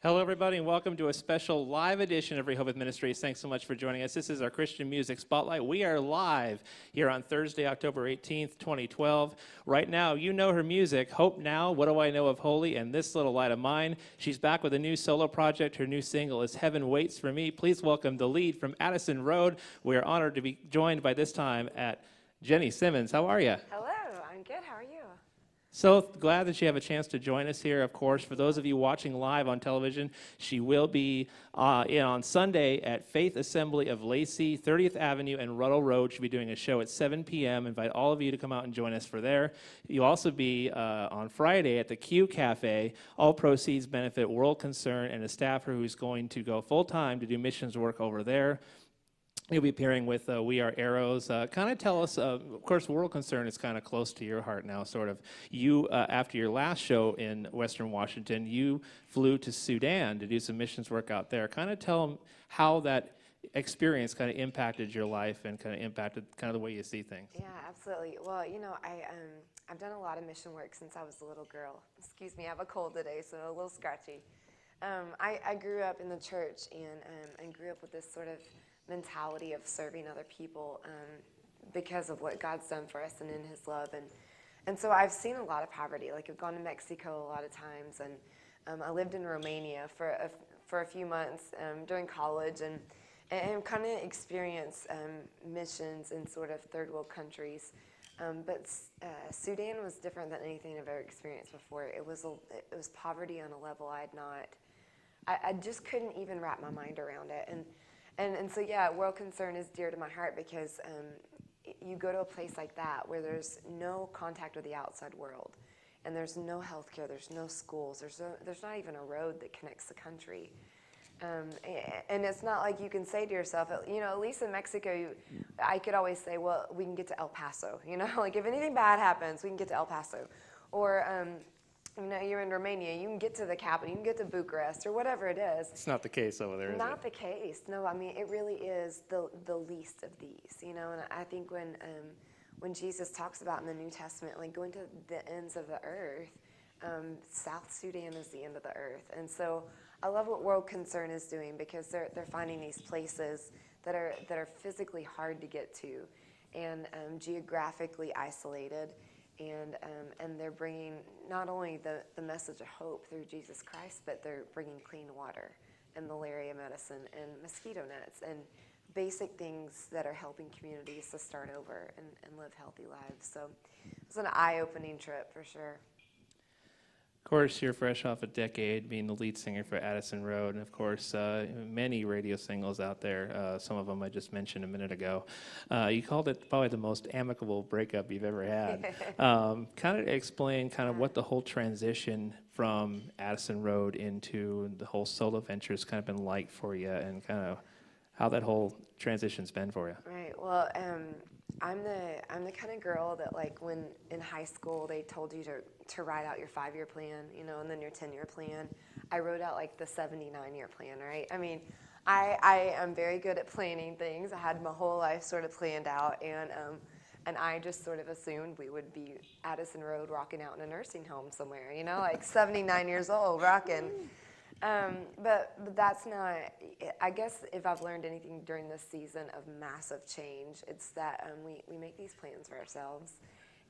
Hello, everybody, and welcome to a special live edition of Rehoboth Ministries. Thanks so much for joining us. This is our Christian Music Spotlight. We are live here on Thursday, October 18th, 2012. Right now, you know her music, Hope Now, What Do I Know of Holy, and This Little Light of Mine. She's back with a new solo project. Her new single is Heaven Waits for Me. Please welcome the lead from Addison Road. We are honored to be joined by this time at Jenny Simmons. How are you? Hello, I'm good. How are you? So glad that you have a chance to join us here. Of course, for those of you watching live on television, she will be in on Sunday at Faith Assembly of Lacey, 30th Avenue and Ruddle Road. She'll be doing a show at 7 p.m. Invite all of you to come out and join us for there. You'll also be on Friday at the Q Cafe. All proceeds benefit World Concern and a staffer who's going to go full-time to do missions work over there. You'll be appearing with We Are Arrows. Kind of tell us, of course, World Concern is kind of close to your heart now, sort of. You, after your last show in Western Washington, you flew to Sudan to do some missions work out there. Kind of tell them how that experience kind of impacted your life and kind of impacted kind of the way you see things. Yeah, absolutely. Well, you know, I've done a lot of mission work since I was a little girl. Excuse me, I have a cold today, so a little scratchy. I grew up in the church and grew up with this sort of mentality of serving other people because of what God's done for us and in His love. And so I've seen a lot of poverty. Like, I've gone to Mexico a lot of times, and I lived in Romania for a few months during college, and kind of experienced missions in sort of third world countries. But Sudan was different than anything I've ever experienced before. It was poverty on a level I just couldn't even wrap my mind around it. And so, yeah, World Concern is dear to my heart because you go to a place like that where there's no contact with the outside world, and there's no health care, there's no schools, there's not even a road that connects the country. And it's not like you can say to yourself, you know, at least in Mexico, I could always say, well, we can get to El Paso, you know, like if anything bad happens, we can get to El Paso. Or, you know, you're in Romania, you can get to the capital, you can get to Bucharest, or whatever it is. It's not the case over there, is it? Not the case. No, I mean, it really is the least of these, you know. And I think when Jesus talks about in the New Testament, like going to the ends of the earth, South Sudan is the end of the earth. And so I love what World Concern is doing because they're finding these places that are physically hard to get to and geographically isolated. And they're bringing not only the message of hope through Jesus Christ, but they're bringing clean water and malaria medicine and mosquito nets and basic things that are helping communities to start over and live healthy lives. So it's an eye-opening trip for sure. Of course, you're fresh off a decade being the lead singer for Addison Road, and of course, many radio singles out there. Some of them I just mentioned a minute ago. You called it probably the most amicable breakup you've ever had. Kind of explain kind of what the whole transition from Addison Road into the whole solo venture has kind of been like for you, and kind of how that whole transition's been for you. Right. Well, I'm the kind of girl that, like, when in high school they told you to write out your 5-year plan, you know, and then your 10-year plan. I wrote out like the 79-year plan, right? I mean, I am very good at planning things. I had my whole life sort of planned out, and I just sort of assumed we would be Addison Road rocking out in a nursing home somewhere, you know, like 79 years old rocking. But that's not, I guess if I've learned anything during this season of massive change, it's that we make these plans for ourselves,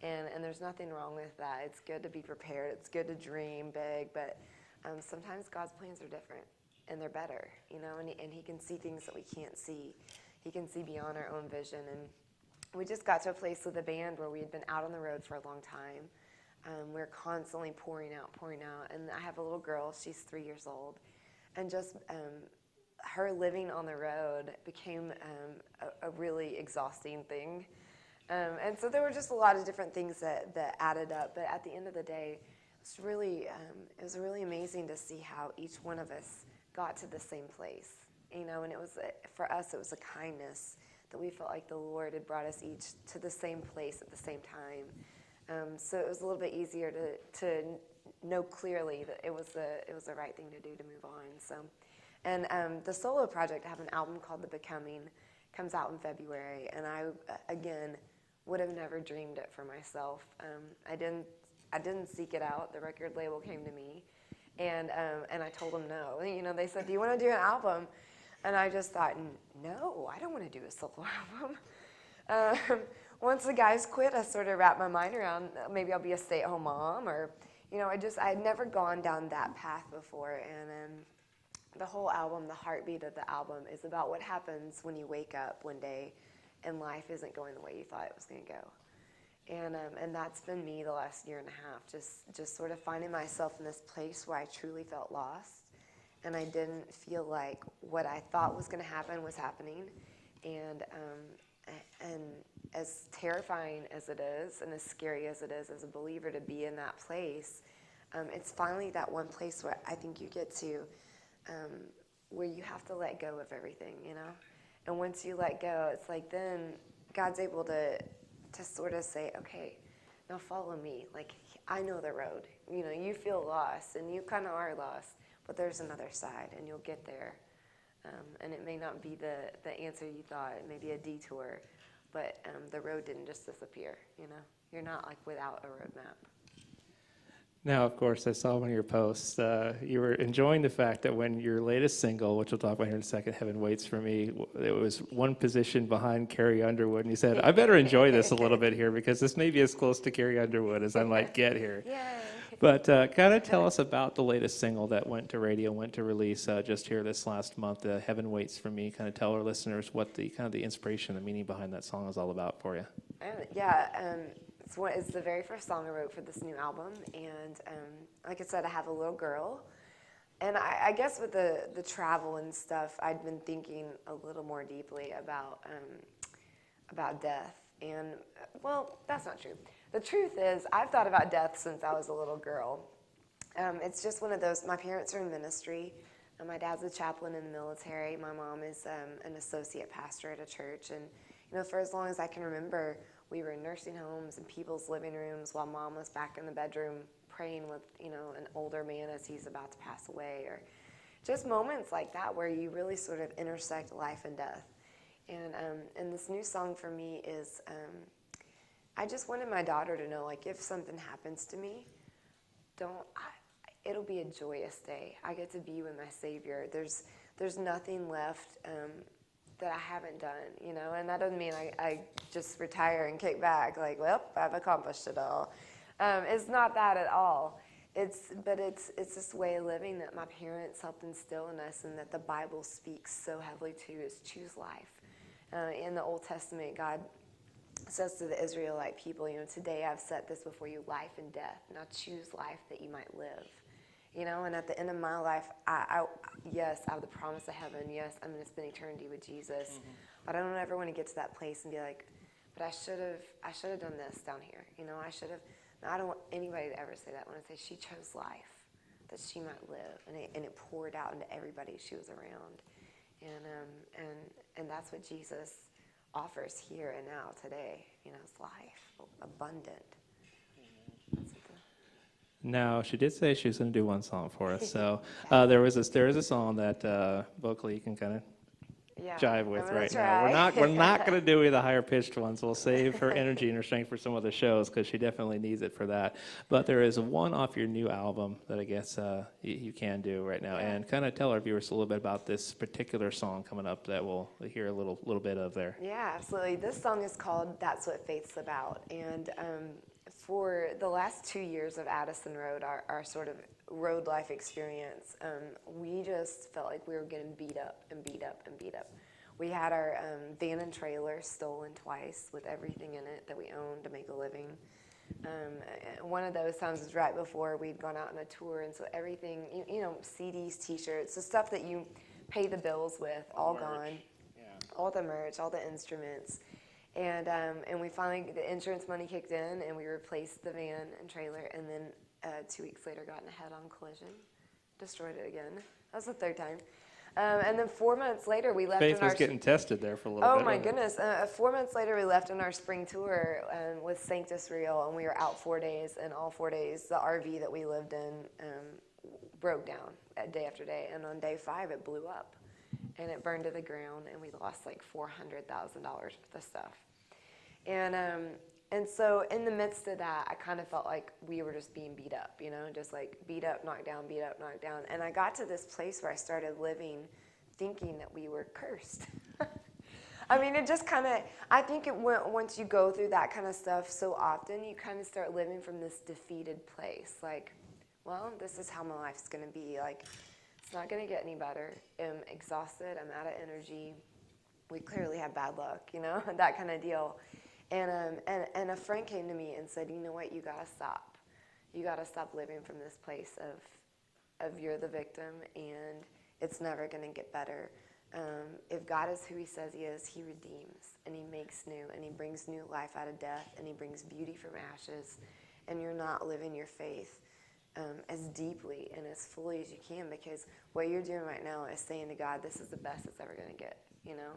and there's nothing wrong with that. It's good to be prepared. It's good to dream big, but sometimes God's plans are different, and they're better, you know, and He can see things that we can't see. He can see beyond our own vision, and we just got to a place with the band where we had been out on the road for a long time. We're constantly pouring out, and I have a little girl, she's 3 years old, and just her living on the road became a really exhausting thing, and so there were just a lot of different things that added up, but at the end of the day, it was really amazing to see how each one of us got to the same place, you know, and it was, for us, it was a kindness that we felt like the Lord had brought us each to the same place at the same time. So it was a little bit easier to know clearly that it was the right thing to do to move on. So, and the solo project, I have an album called The Becoming, comes out in February, and I again would have never dreamed it for myself. I didn't seek it out. The record label came to me, And I told them no. You know, they said, do you want to do an album? And I just thought, no, I don't want to do a solo album. Once the guys quit, I sort of wrapped my mind around maybe I'll be a stay-at-home mom, or, you know, I had never gone down that path before. And the whole album, the heartbeat of the album, is about what happens when you wake up one day and life isn't going the way you thought it was going to go. And that's been me the last year and a half, just sort of finding myself in this place where I truly felt lost, and I didn't feel like what I thought was going to happen was happening. And as terrifying as it is, and as scary as it is as a believer to be in that place, it's finally that one place where I think you get to, where you have to let go of everything, you know? And once you let go, it's like then God's able to sort of say, okay, now follow me. Like, I know the road. You know, you feel lost, and you kind of are lost, but there's another side, and you'll get there. And it may not be the answer you thought. It may be a detour, but the road didn't just disappear, you know. You're not, like, without a roadmap. Now, of course, I saw one of your posts. You were enjoying the fact that when your latest single, which we'll talk about here in a second, Heaven Waits for Me, it was one position behind Carrie Underwood. And you said, I better enjoy this a little bit here because this may be as close to Carrie Underwood as I might get here. Yay. But kind of tell us about the latest single that went to radio, went to release just here this last month, Heaven Waits for Me. Kind of tell our listeners what the kind of the inspiration, the meaning behind that song is all about for you. It's the very first song I wrote for this new album, and like I said, I have a little girl, and I guess with the travel and stuff, I'd been thinking a little more deeply about death, and well, that's not true. The truth is, I've thought about death since I was a little girl. It's just one of those. My parents are in ministry. My dad's a chaplain in the military. My mom is an associate pastor at a church, and you know, for as long as I can remember, we were in nursing homes and people's living rooms while Mom was back in the bedroom praying with, you know, an older man as he's about to pass away, or just moments like that where you really sort of intersect life and death. And this new song for me is, I just wanted my daughter to know, like, if something happens to me, it'll be a joyous day. I get to be with my Savior. There's nothing left that I haven't done, you know, and that doesn't mean I just retire and kick back, like, well, I've accomplished it all. It's not that at all. It's this way of living that my parents helped instill in us, and that the Bible speaks so heavily to, is choose life. In the Old Testament, God says to the Israelite people, you know, today I've set this before you, life and death. Now choose life that you might live. You know, and at the end of my life, yes, I have the promise of heaven. Yes, I'm going to spend eternity with Jesus. Mm-hmm. But I don't ever want to get to that place and be like, but I should have done this down here. You know, I should have. I don't want anybody to ever say that. When I say she chose life, that she might live, and it poured out into everybody she was around, and that's what Jesus offers here and now today. You know, it's life, abundant. Now, she did say she was going to do one song for us. So there is a song that vocally you can kind of jive with right now. We're not going to do any of the higher pitched ones. We'll save her energy and her strength for some other shows because she definitely needs it for that. But there is one off your new album that I guess you can do right now, and kind of tell our viewers a little bit about this particular song coming up that we'll hear a little bit of there. Yeah, absolutely. This song is called "That's What Faith's About," and for the last 2 years of Addison Road, our sort of road life experience, we just felt like we were getting beat up and beat up and beat up. We had our van and trailer stolen twice with everything in it that we owned to make a living. One of those times was right before we'd gone out on a tour, and so everything, you know, CDs, T-shirts, the stuff that you pay the bills with, all gone. Yeah. All the merch, all the instruments. And we finally, the insurance money kicked in, and we replaced the van and trailer, and then 2 weeks later got in a head-on collision, destroyed it again. That was the third time. And then 4 months later, we left. Faith was getting tested there for a little bit. Oh my goodness! 4 months later, we left on our spring tour with Sanctus Real, and we were out 4 days. And all 4 days, the RV that we lived in broke down day after day. And on day 5, it blew up, and it burned to the ground, and we lost like $400,000 worth of stuff. And And so in the midst of that, I kind of felt like we were just being beat up, you know, just like beat up, knocked down, beat up, knocked down. And I got to this place where I started living thinking that we were cursed. I mean, it just kind of, I think once you go through that kind of stuff so often, you kind of start living from this defeated place. Like, well, this is how my life's going to be. Like, it's not going to get any better. I'm exhausted. I'm out of energy. We clearly have bad luck, you know, that kind of deal. And a friend came to me and said, you know what, you got to stop. You got to stop living from this place of you're the victim and it's never going to get better. If God is who he says he is, he redeems and he makes new and he brings new life out of death and he brings beauty from ashes, and you're not living your faith as deeply and as fully as you can, because what you're doing right now is saying to God, this is the best it's ever going to get, you know?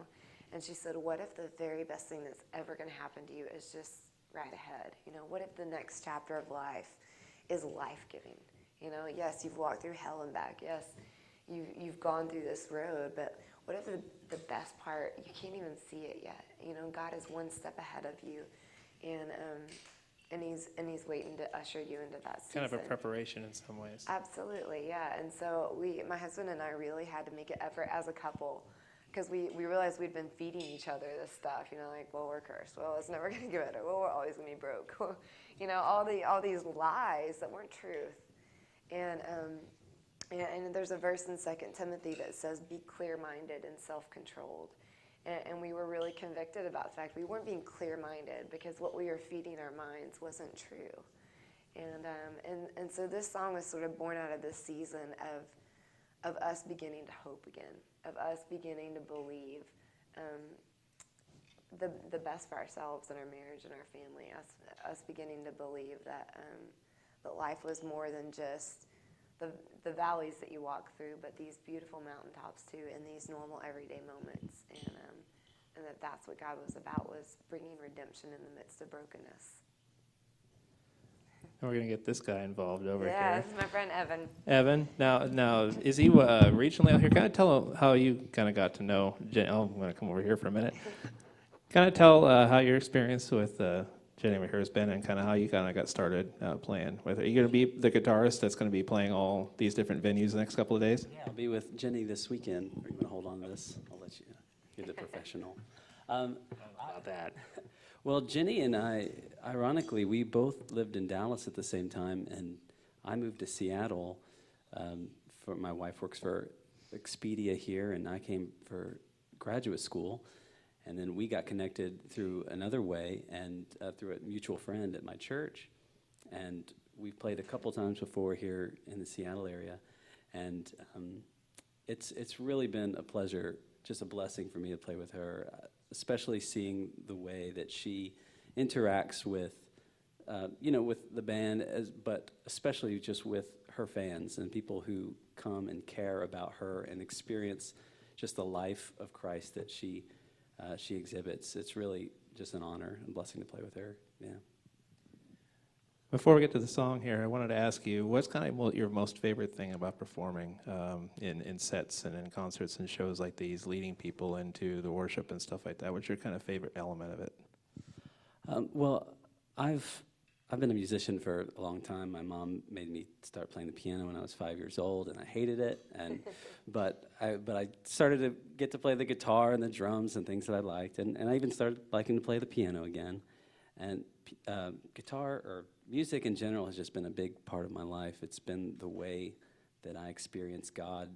And she said, what if the very best thing that's ever going to happen to you is just right ahead? You know, what if the next chapter of life is life-giving? You know, yes, you've walked through hell and back. Yes, you've gone through this road, but what if the best part, you can't even see it yet? You know, God is one step ahead of you, and he's waiting to usher you into that season. Kind of a preparation in some ways. Absolutely, yeah. And so my husband and I really had to make an effort as a couple, because we realized we'd been feeding each other this stuff, you know, like, well, we're cursed. Well, it's never going to get better. Well, we're always going to be broke. You know, all these lies that weren't truth. And there's a verse in 2 Timothy that says, be clear-minded and self-controlled. And we were really convicted about the fact we weren't being clear-minded because what we were feeding our minds wasn't true. And so this song was sort of born out of this season of us beginning to hope again, of us beginning to believe the best for ourselves and our marriage and our family, us beginning to believe that life was more than just the valleys that you walk through, but these beautiful mountaintops too, and these normal everyday moments, and that's what God was about, was bringing redemption in the midst of brokenness. And we're going to get this guy involved over here. Yeah, this is my friend Evan. Evan, now is he regionally out here? Kind of tell how you kind of got to know Jenny. Oh, I'm going to come over here for a minute. Kind of tell how your experience with Jenny over here has been, and kind of how you kind of got started playing with her. Are you going to be the guitarist that's going to be playing all these different venues the next couple of days? Yeah, I'll be with Jenny this weekend. Are you going to hold on to this? I'll let you. You're the professional. About that. Well, Jenny and I, ironically, we both lived in Dallas at the same time, and I moved to Seattle. For my wife works for Expedia here, and I came for graduate school. And then we got connected through another way, and through a mutual friend at my church. And we've played a couple times before here in the Seattle area. And it's really been a pleasure, just a blessing for me to play with her, especially seeing the way that she interacts with, with the band, but especially just with her fans and people who come and care about her and experience just the life of Christ that she exhibits. It's really just an honor and blessing to play with her. Yeah. Before we get to the song here, I wanted to ask you, what's kind of your most favorite thing about performing in sets and in concerts and shows like these, leading people into the worship and stuff like that? What's your kind of favorite element of it? Well, I've been a musician for a long time. My mom made me start playing the piano when I was 5 years old, and I hated it. But I started to get to play the guitar and the drums and things that I liked, and I even started liking to play the piano again. And guitar or music in general has just been a big part of my life. It's been the way that I experience God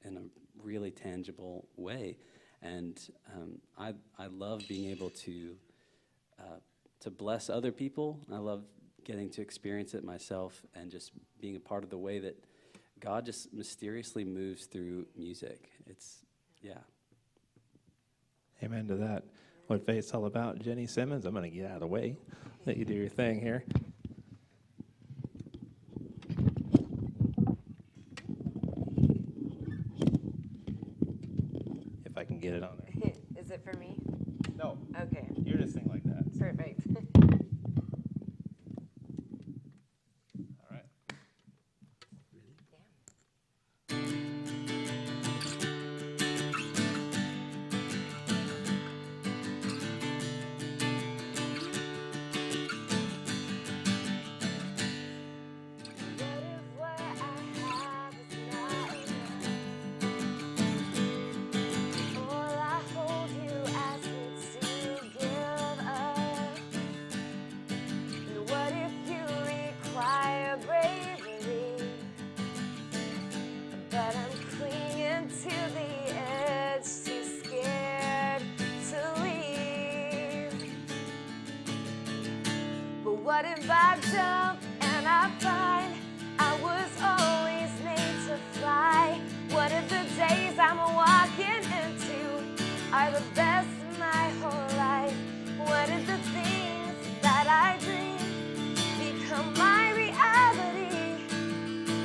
in a really tangible way, and I love being able to bless other people. I love getting to experience it myself and just being a part of the way that God just mysteriously moves through music. Yeah. Amen to that. What faith's all about. Jenny Simmons, I'm going to get out of the way, let you do your thing here. If I can get it on there. Is it for me? No. Okay. You're just sing like that. Perfect. All right. what if I jump and I find I was always made to fly? What if the days I'm walking into are the best of my whole life? What if the things that I dream become my reality?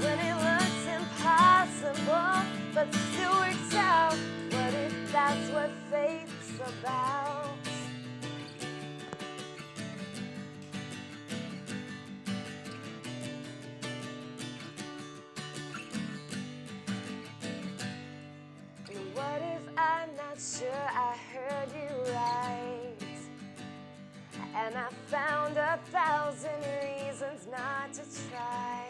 When it looks impossible but still works out, what if that's what faith's about? And what if I'm not sure I heard you right, and I found 1,000 reasons not to try?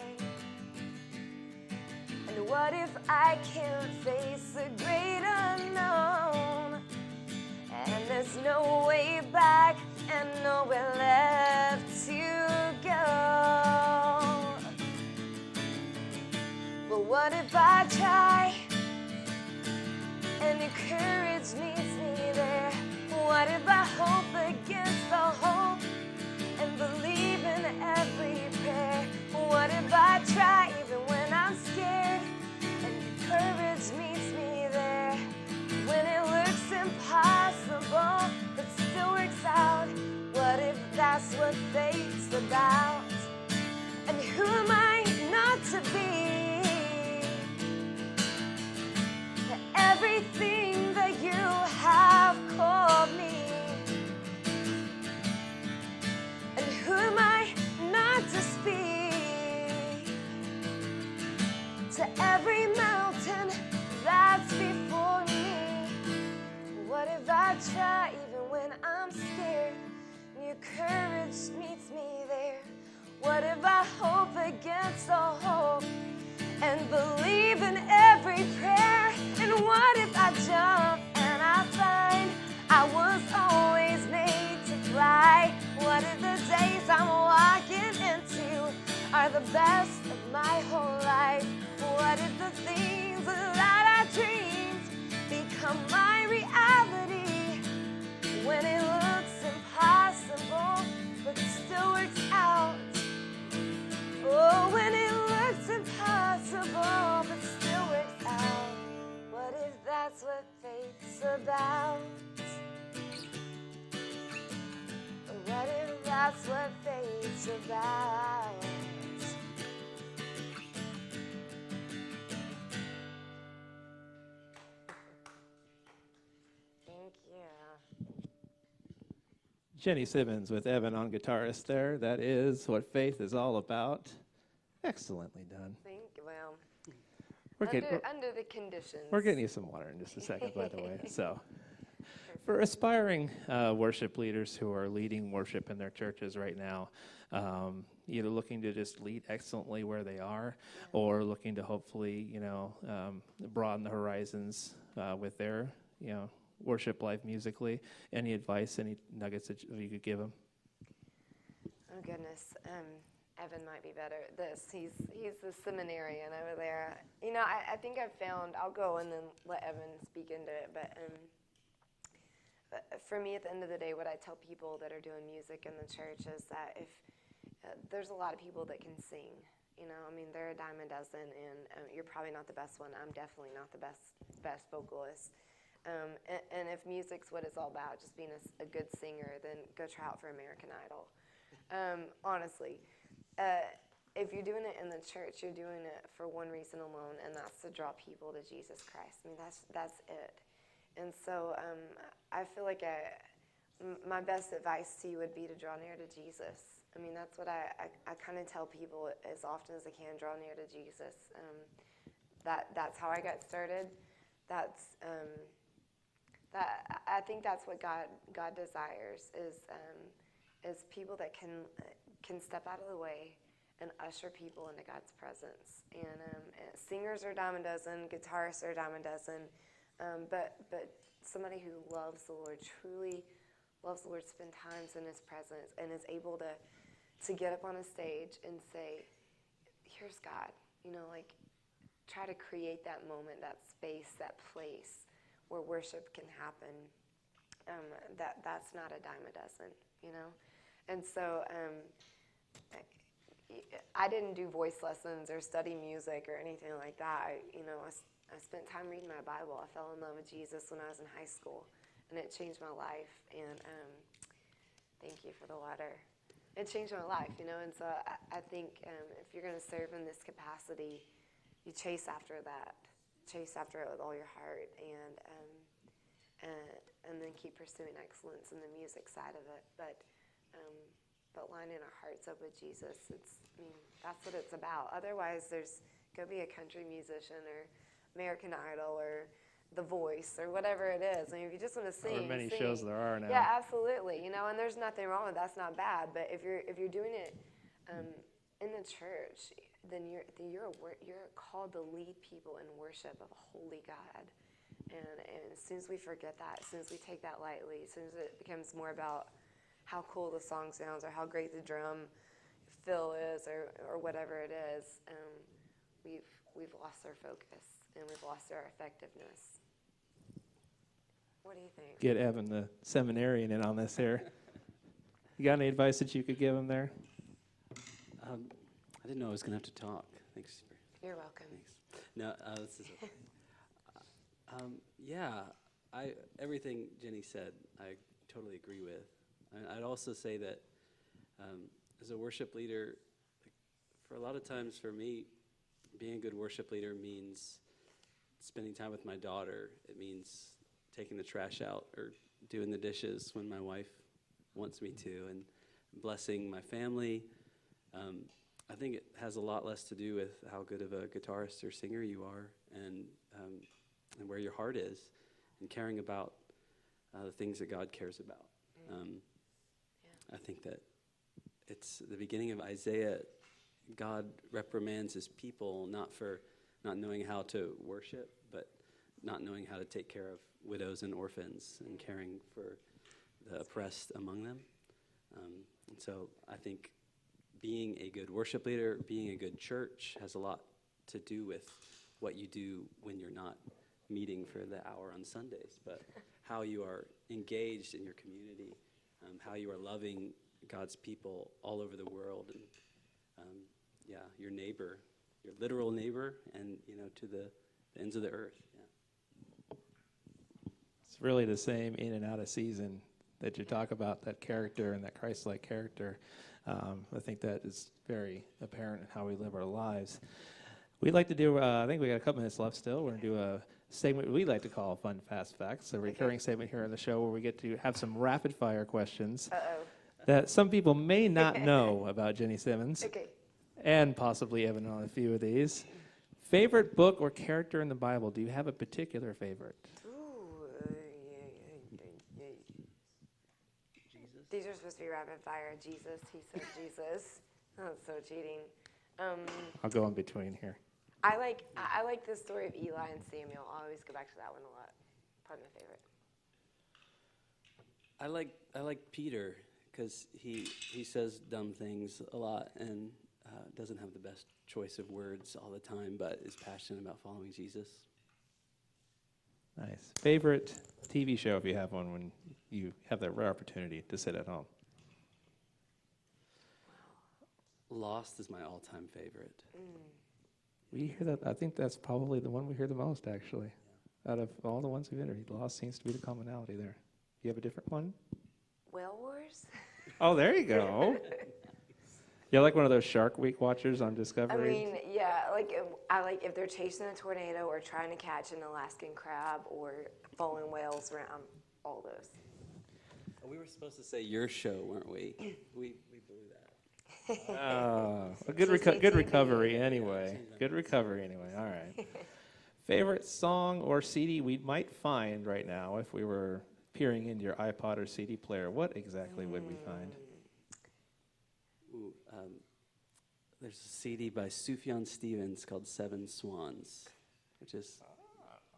And what if I can't face the great unknown, and there's no way back and nowhere left to go? But what if I try and your courage meets me there? What if I hope against the hope and believe in every prayer? What if I try even when I'm scared and your courage meets me there? When it looks impossible but still works out, what if that's what faith's about? And who am I not to be everything that you have called me? And who am I not to speak to every mountain that's before me? What if I try even when I'm scared and your courage meets me there? What if I hope against all hope and believe in every prayer? And what if I jump and I find I was always made to fly? What if the days I'm walking into are the best of my whole life? What if the things that I dreamed become my reality? When it looks impossible but still works out. Oh, when it looks impossible but still works out. What if that's what faith's about? What if that's what faith's about? Thank you. Jenny Simmons with Evan on guitarist there. That is what faith is all about. Excellently done. Thank you. Well, We're under the conditions. We're getting you some water in just a second, by the way. So, for aspiring worship leaders who are leading worship in their churches right now, either looking to just lead excellently where they are, or looking to hopefully, broaden the horizons with their, worship life musically. Any advice, any nuggets that you could give them? Oh goodness. Evan might be better at this. He's the seminarian over there. I think I've found, I'll go and then let Evan speak into it, but for me, at the end of the day, what I tell people that are doing music in the church is that if there's a lot of people that can sing, they're a dime a dozen, and you're probably not the best one. I'm definitely not the best vocalist. And if music's what it's all about, just being a good singer, then go try out for American Idol. Honestly. If you're doing it in the church, you're doing it for one reason alone, and that's to draw people to Jesus Christ. That's it. And so I feel like my best advice to you would be to draw near to Jesus. That's what I kind of tell people as often as I can, draw near to Jesus. That's how I got started. I think that's what God desires is people that can step out of the way and usher people into God's presence. And singers are a dime a dozen, guitarists are a dime a dozen, but somebody who loves the Lord, truly loves the Lord, spend times in His presence, and is able to get up on a stage and say, "Here's God," try to create that moment, that space, that place where worship can happen. That's not a dime a dozen, And so I didn't do voice lessons or study music or anything like that. I spent time reading my Bible. I fell in love with Jesus when I was in high school, and it changed my life. And thank you for the water. It changed my life, and so I think if you're going to serve in this capacity, you chase after that. Chase after it with all your heart, and then keep pursuing excellence in the music side of it. But lining our hearts up with Jesus, that's what it's about. Otherwise, go be a country musician or American Idol or The Voice or whatever it is. If you just want to sing, Or many sing. shows there are now. Yeah, absolutely. And there's nothing wrong with that. That's not bad. But if you're doing it in the church, then you're called to lead people in worship of a holy God. And as soon as we forget that, as soon as we take that lightly, as soon as it becomes more about how cool the song sounds or how great the drum fill is or whatever it is, we've lost our focus and we've lost our effectiveness. What do you think? Get Evan, the seminarian, in on this here. You got any advice that you could give him there? I didn't know I was going to have to talk. Thanks. You're welcome. Thanks. No, this is everything Jenny said, I totally agree with. I'd also say that as a worship leader, for a lot of times for me, being a good worship leader means spending time with my daughter. It means taking the trash out or doing the dishes when my wife wants me to, and blessing my family. I think it has a lot less to do with how good of a guitarist or singer you are, and where your heart is, and caring about the things that God cares about. I think that it's the beginning of Isaiah. God reprimands his people not for not knowing how to worship, but not knowing how to take care of widows and orphans and caring for the oppressed among them. And so I think being a good worship leader, being a good church has a lot to do with what you do when you're not meeting for the hour on Sundays, but how you are engaged in your community, how you are loving God's people all over the world, and your neighbor, your literal neighbor, and to the ends of the earth. Yeah. It's really the same in and out of season that you talk about, that character and that Christ-like character. I think that is very apparent in how we live our lives. We'd like to do, I think we got a couple minutes left still. We're going to do a segment we like to call Fun Fast Facts, a recurring segment here on the show where we get to have some rapid-fire questions that some people may not know about Jenny Simmons. Okay. And possibly Evan on a few of these. Favorite book or character in the Bible? Do you have a particular favorite? These are supposed to be rapid fire. Jesus, he said Jesus. Oh, that's so cheating. I'll go in between here. I like the story of Eli and Samuel. I always go back to that one a lot. Probably my favorite. I like Peter because he says dumb things a lot and doesn't have the best choice of words all the time, but is passionate about following Jesus. Nice. Favorite TV show, if you have one, when you have that rare opportunity to sit at home? Lost is my all-time favorite. We hear that. I think that's probably the one we hear the most, actually. Yeah. Out of all the ones we've interviewed, Lost seems to be the commonality there. You have a different one? Whale Wars? Oh, there you go. You're like one of those Shark Week watchers on Discovery? I like if they're chasing a tornado or trying to catch an Alaskan crab or following whales around, all those. We were supposed to say your show, weren't we? We blew that. A good recovery anyway. Good recovery anyway. All right. Favorite song or CD we might find right now if we were peering into your iPod or CD player? What exactly would we find? There's a CD by Sufjan Stevens called Seven Swans, which is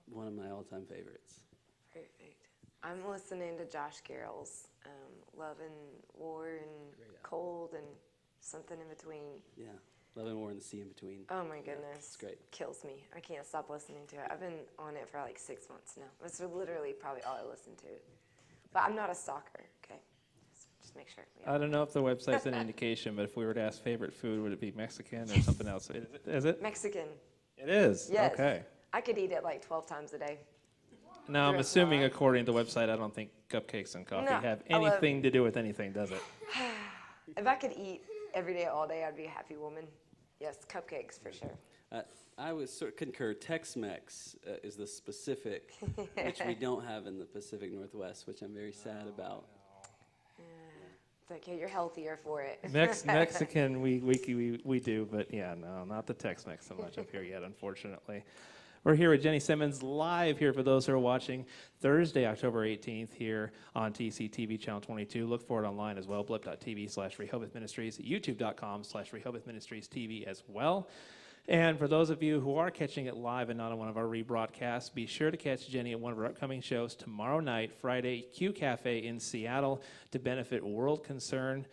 one of my all-time favorites. Perfect. I'm listening to Josh Carroll's Love and War and Cold and something in between. Yeah, Love and War and the Sea in Between. Oh my goodness. Yeah, it's great. Kills me. I can't stop listening to it. I've been on it for like 6 months now. It's literally probably all I listen to. But I'm not a stalker, okay? just make sure. Yeah. I don't know if the website's an indication, but if we were to ask favorite food, would it be Mexican or something else? Is it? Mexican. It is? Yes. Okay. I could eat it like 12 times a day. Now, I'm Dress assuming, well. according to the website, I don't think cupcakes and coffee No, have I love- anything to do with anything, does it? If I could eat every day, all day, I'd be a happy woman. Yes, cupcakes for sure. I would sort of concur. Tex-Mex is the specific, which we don't have in the Pacific Northwest, which I'm very sad about. It's okay, you're healthier for it. Mexican, we do, but yeah, no, not the Tex-Mex so much up here yet, unfortunately. We're here with Jenny Simmons live here for those who are watching Thursday, October 18th here on TCTV Channel 22. Look for it online as well, blip.tv/Rehoboth Ministries, youtube.com/Rehoboth Ministries TV as well. And for those of you who are catching it live and not on one of our rebroadcasts, be sure to catch Jenny at one of our upcoming shows tomorrow night, Friday, Q Cafe in Seattle, to benefit World Concern.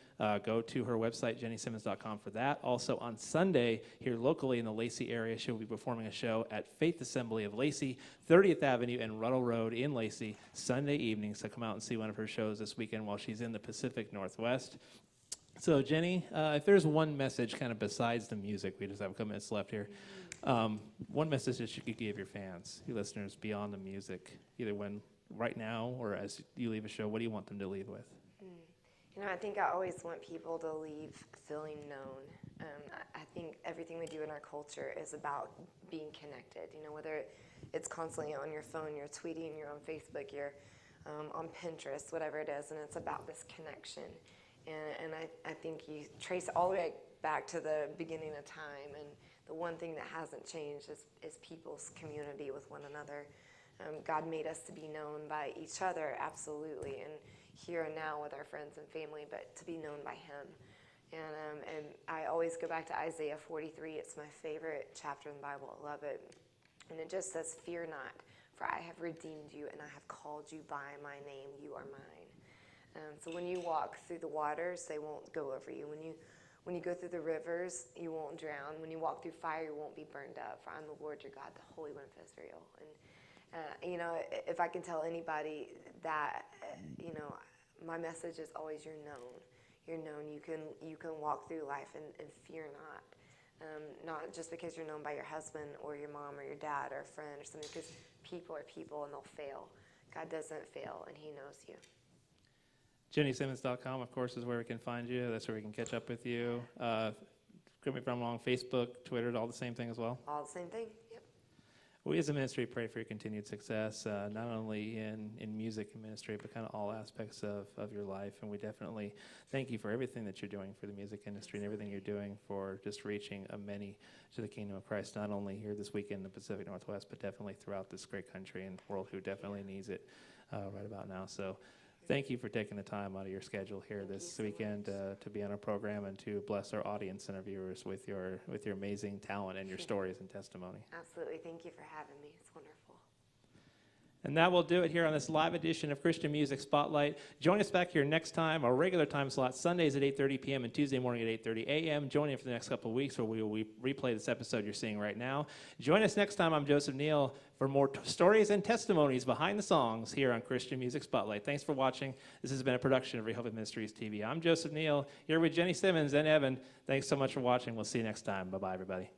Go to her website, jennysimmons.com, for that. Also on Sunday, here locally in the Lacey area, she'll be performing a show at Faith Assembly of Lacey, 30th Avenue and Ruddle Road in Lacey, Sunday evening. So come out and see one of her shows this weekend while she's in the Pacific Northwest. So, Jenny, if there's one message kind of besides the music, we just have a couple minutes left here, one message that you could give your fans, your listeners, beyond the music, either right now or as you leave a show, what do you want them to leave with? You know, I think I always want people to leave feeling known. I think everything we do in our culture is about being connected. You know, whether it's constantly on your phone, you're tweeting, you're on Facebook, you're on Pinterest, whatever it is, and it's about this connection. And I think you trace all the way back to the beginning of time, and the one thing that hasn't changed is people's community with one another. God made us to be known by each other, absolutely, and here and now with our friends and family, but to be known by Him. And I always go back to Isaiah 43. It's my favorite chapter in the Bible. I love it. And it just says, "Fear not, for I have redeemed you, and I have called you by my name. You are mine." So when you walk through the waters, they won't go over you. When you go through the rivers, you won't drown. When you walk through fire, you won't be burned up. For I'm the Lord your God, the Holy One of Israel. And you know, if I can tell anybody that, you know, my message is always you're known. You're known. You can walk through life and fear not. Not just because you're known by your husband or your mom or your dad or a friend or something, because people are people and they'll fail. God doesn't fail, and He knows you. JennySimmons.com, of course, is where we can find you. That's where we can catch up with you. Correct me if I'm wrong, Facebook, Twitter, all the same thing as well? All the same thing, yep. We as a ministry pray for your continued success, not only in music and ministry, but kind of all aspects of your life. And we definitely thank you for everything that you're doing for the music industry and everything you're doing for just reaching many to the kingdom of Christ, not only here this weekend in the Pacific Northwest, but definitely throughout this great country and world who definitely needs it right about now. So thank you for taking the time out of your schedule here this weekend to be on our program and to bless our audience and our viewers with your amazing talent and your stories and testimony. Absolutely. Thank you for having me. It's wonderful. And that will do it here on this live edition of Christian Music Spotlight. Join us back here next time, our regular time slot, Sundays at 8:30 p.m. and Tuesday morning at 8:30 a.m. Join in for the next couple of weeks where we will replay this episode you're seeing right now. Join us next time. I'm Joseph Neal for more stories and testimonies behind the songs here on Christian Music Spotlight. Thanks for watching. This has been a production of Rehoboth Ministries TV. I'm Joseph Neal here with Jenny Simmons and Evan. Thanks so much for watching. We'll see you next time. Bye-bye, everybody.